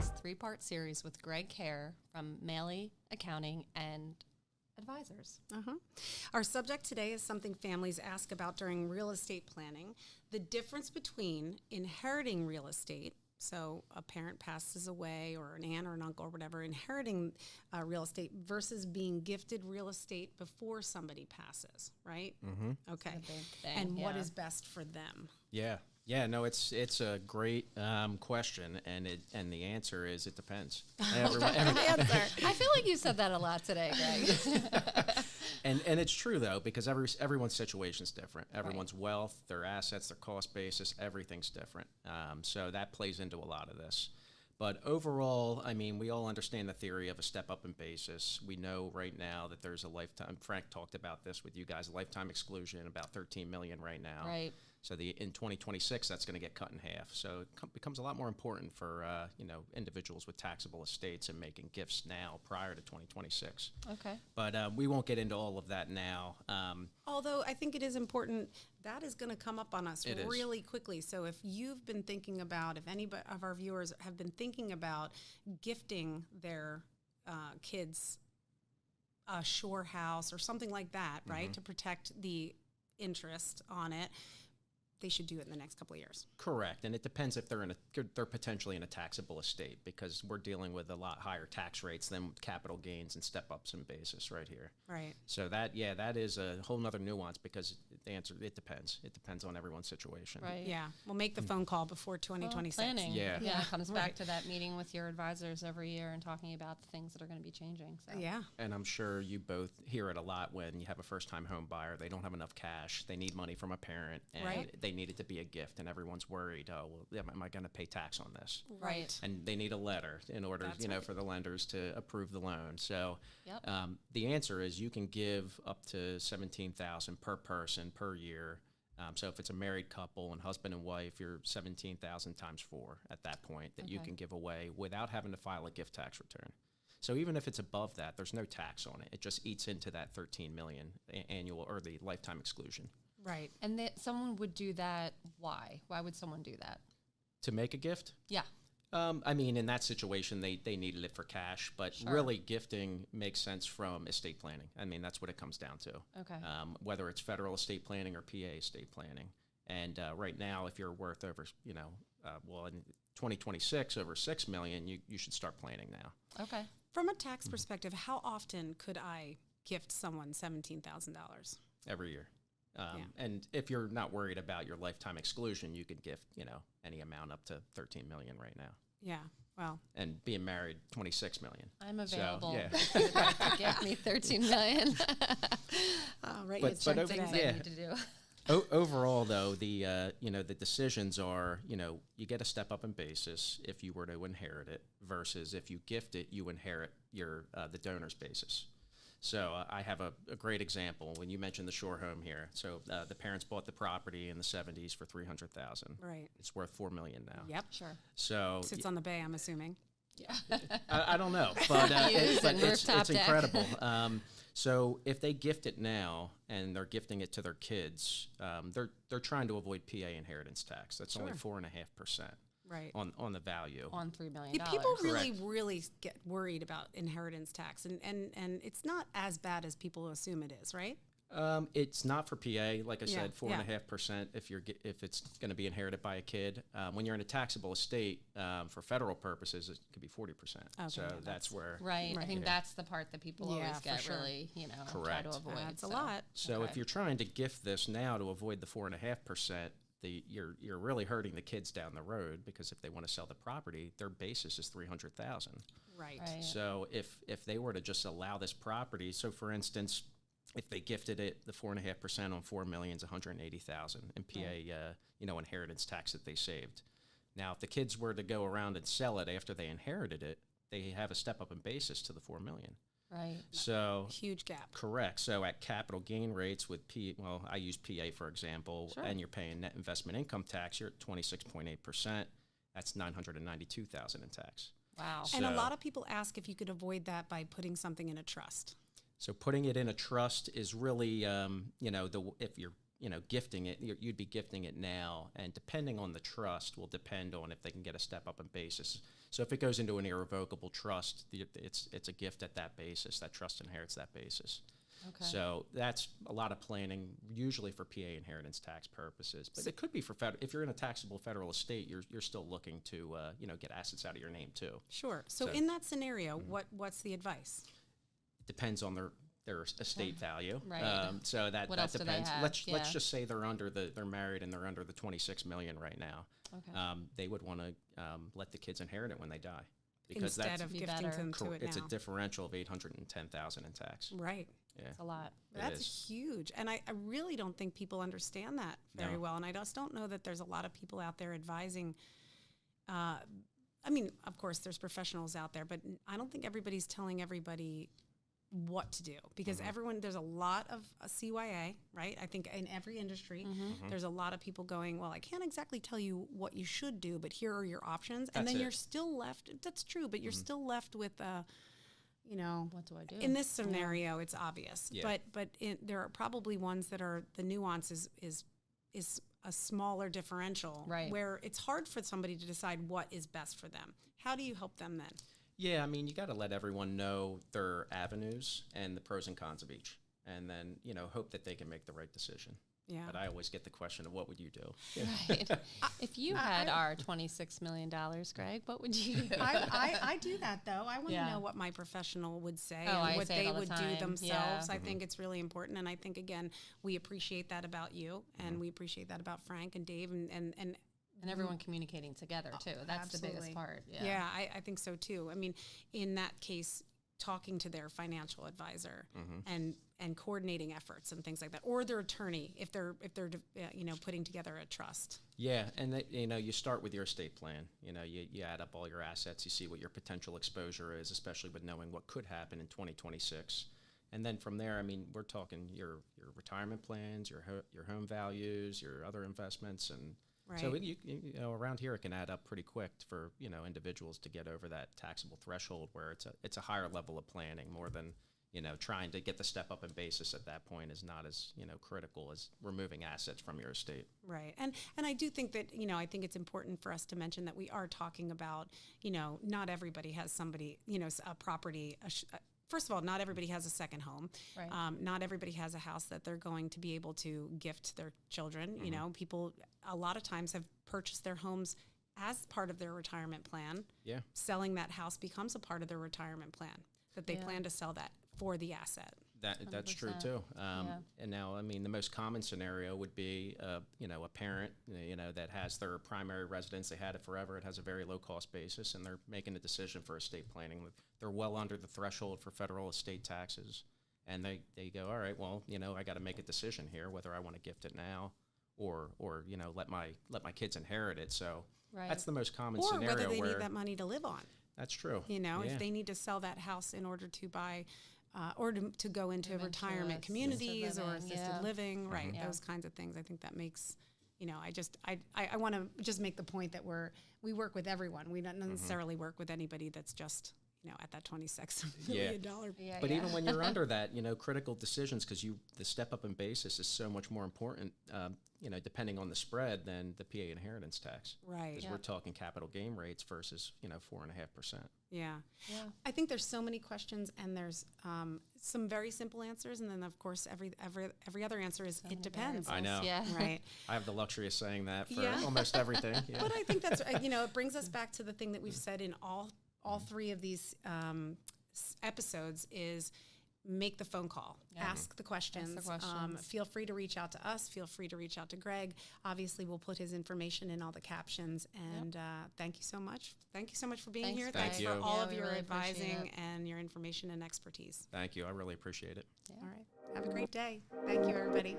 this 3-part series with Greg Hare from Maillie Accounting and Advisors. Our subject today is something families ask about during real estate planning, the difference between inheriting real estate, so a parent passes away or an aunt or an uncle or whatever, inheriting real estate versus being gifted real estate before somebody passes, right? Okay. The big thing, And what yeah. is best for them? Yeah, no, it's a great question, and the answer is it depends. I feel like you said that a lot today, Greg. And it's true though, because everyone's situation is different. Everyone's wealth, their assets, their cost basis, everything's different. So that plays into a lot of this. But overall, I mean, we all understand the theory of a step up in basis. We know right now that there's a lifetime. Frank talked about this with you guys. A lifetime exclusion, about $13 million right now. Right. So in 2026, that's going to get cut in half. So it becomes a lot more important for individuals with taxable estates and making gifts now prior to 2026. Okay. But we won't get into all of that now. Although I think it is important, that is going to come up on us It is. really quickly. So if you've been thinking about, if any of our viewers have been thinking about gifting their kids a shore house or something like that, right, to protect the interest on it, they should do it in the next couple of years. Correct, and it depends if they're potentially in a taxable estate, because we're dealing with a lot higher tax rates than capital gains and step-ups in basis right here. Right. So that is a whole nother nuance, because the answer, it depends. It depends on everyone's situation. Right. Yeah. We'll make the phone call before 2026. Well, planning. Yeah. It comes back to that meeting with your advisors every year and talking about the things that are going to be changing. So. Yeah. And I'm sure you both hear it a lot when you have a first-time home buyer. They don't have enough cash. They need money from a parent, and Right. they need it to be a gift, and everyone's worried, oh, well, am I going to pay tax on this? Right. And they need a letter in order, That's right. for the lenders to approve the loan. So Yep. the answer is you can give up to $17,000 per person per year. So if it's a married couple and husband and wife, you're 17,000 times 4 at that point that you Okay. can give away without having to file a gift tax return. So even if it's above that, there's no tax on it. It just eats into that 13 million annual or the lifetime exclusion. Right. And that someone would do that. Why? Why would someone do that? To make a gift? Yeah. I mean, in that situation, they needed it for cash, but Sure. really gifting makes sense from estate planning. I mean, that's what it comes down to. Okay. Whether it's federal estate planning or PA estate planning. And right now, if you're worth over, in 2026, over $6 million, you should start planning now. Okay. From a tax perspective, how often could I gift someone $17,000? Every year. Yeah. And if you're not worried about your lifetime exclusion, you could gift, any amount up to 13 million right now. Yeah. Well, And being married, 26 million. I'm So, available. yeah. If you would like to give me 13 million. I'll write But- you a but check over- today. Things I Yeah. need to do. Overall, though, the decisions are, you get a step up in basis if you were to inherit it, versus if you gift it, you inherit the donor's basis. So I have a great example when you mentioned the shore home here. So the parents bought the property in the 70s for $300,000. Right. It's worth $4 million now. Yep. Sure. So Sits on the bay, I'm assuming. Yeah. I don't know, but, Used but and it's rooftop deck. incredible. So if they gift it now and they're gifting it to their kids, they're trying to avoid PA inheritance tax. That's only 4.5% Right. on the value. On $3 million. Yeah, people really, Correct. really get worried about inheritance tax, and it's not as bad as people assume it is, right? It's not for PA, like I Yeah, said, 4.5% if it's going to be inherited by a kid. When you're in a taxable estate, for federal purposes, it could be 40%. Okay, So yeah, that's where. Right. I Right. think Yeah. that's the part that people Yeah, always for get sure. really, try Correct. to avoid. That's a lot. So Okay. if you're trying to gift this now to avoid the 4.5%, you're really hurting the kids down the road, because if they want to sell the property, their basis is $300,000. Right. Right. So if they were to just allow this property, so for instance, if they gifted it, the 4.5% on $4 million is $180,000 in PA, inheritance tax that they saved. Now, if the kids were to go around and sell it after they inherited it, they have a step up in basis to the $4 million. Right. So Huge gap. correct. So at capital gain rates with I use PA for example, Sure. and you're paying net investment income tax, you're at 26.8%. That's $992,000 in tax. Wow. And a So- lot of people ask if you could avoid that by putting something in a trust. So putting it in a trust is really, if you're gifting it, you'd be gifting it now, and depending on the trust will depend on if they can get a step up in basis. So if it goes into an irrevocable trust, it's a gift at that basis. That trust inherits that basis. Okay. So that's a lot of planning, usually for PA inheritance tax purposes. But it could be for if you're in a taxable federal estate, you're still looking to get assets out of your name too. Sure. So in that scenario, what's the advice? It depends on their estate value. Right. So that What else do they depends. have? Let's just say they're married and they're under the 26 million right now. Okay. They would want to let the kids inherit it when they die, because Instead that's of Be gifting better. them to it it's now. a differential of 810,000 in tax. Right. Yeah. It's a lot. It That's is. huge. And I really don't think people understand that very No. well. And I just don't know that there's a lot of people out there advising. I mean, of course, there's professionals out there, but I don't think everybody's telling everybody what to do, because there's a lot of CYA, right? I think in every industry, there's a lot of people going, well, I can't exactly tell you what you should do, but here are your options. And That's then it. you're still left, that's true, but you're still left with, What do I do? in this scenario, it's obvious, Yeah. but there are probably ones that are the nuance is a smaller differential, Right. where it's hard for somebody to decide what is best for them. How do you help them then? Yeah, I mean, you got to let everyone know their avenues and the pros and cons of each, and then hope that they can make the right decision. Yeah. But I always get the question of what would you do? Right. If you had our $26 million, Greg, what would you do? I do that though. I want to Yeah. know what my professional would say Oh, and I what say it they all the would do time. themselves. Yeah. I think it's really important, and I think again we appreciate that about you, and we appreciate that about Frank and Dave, and And everyone communicating together, too. That's the biggest Absolutely. part. Yeah, I think so too. I mean, in that case, talking to their financial advisor and coordinating efforts and things like that, or their attorney if they're putting together a trust. Yeah, and you start with your estate plan. You add up all your assets, you see what your potential exposure is, especially with knowing what could happen in 2026. And then from there, I mean, we're talking your retirement plans, your home values, your other investments, and so Right. around here it can add up pretty quick for individuals to get over that taxable threshold, where it's a higher level of planning, more than trying to get the step up in basis at that point is not as critical as removing assets from your estate. Right. And I do think that, I think it's important for us to mention that we are talking about, not everybody has somebody, a property. First of all, not everybody has a second home. Right. Not everybody has a house that they're going to be able to gift their children. People a lot of times have purchased their homes as part of their retirement plan. Yeah. Selling that house becomes a part of their retirement plan, that they Yeah. plan to sell that for the asset. That's true 100%. too. Yeah. And now, I mean, the most common scenario would be, a parent, that has their primary residence. They had it forever. It has a very low cost basis, and they're making a decision for estate planning. They're well under the threshold for federal estate taxes, and they go, all right, well, I got to make a decision here whether I want to gift it now, or let my kids inherit it. So Right. that's the most common Or scenario whether they where need that money to live on. that's true. If Yeah. they need to sell that house in order to buy, or to go into Move into retirement assisted communities or living, assisted yeah. living, right? Yeah. Those kinds of things. I think that makes, I want to just make the point that we work with everyone. We don't necessarily work with anybody that's just, at that $26 million. Yeah, But yeah. even when you're under that, critical decisions, because the step up in basis is so much more important, depending on the spread than the PA inheritance tax. Right. Because we're talking capital gain rates versus, 4.5%. Yeah. Yeah. I think there's so many questions, and there's some very simple answers, and then of course every other answer is it depends. I know. Yeah. Right. I have the luxury of saying that for Yeah. almost everything. Yeah. But I think that's it brings us back to the thing that we've said in all three of these episodes is make the phone call, ask the questions. Feel free to reach out to us. Feel free to reach out to Greg. Obviously, we'll put his information in all the captions. And thank you so much. Thank you so much for being Thanks, here. Greg. Thanks Thank for you. all Yeah, of we your really appreciate advising it. and your information and expertise. Thank you. I really appreciate it. All right. Have a great day. Thank you, everybody.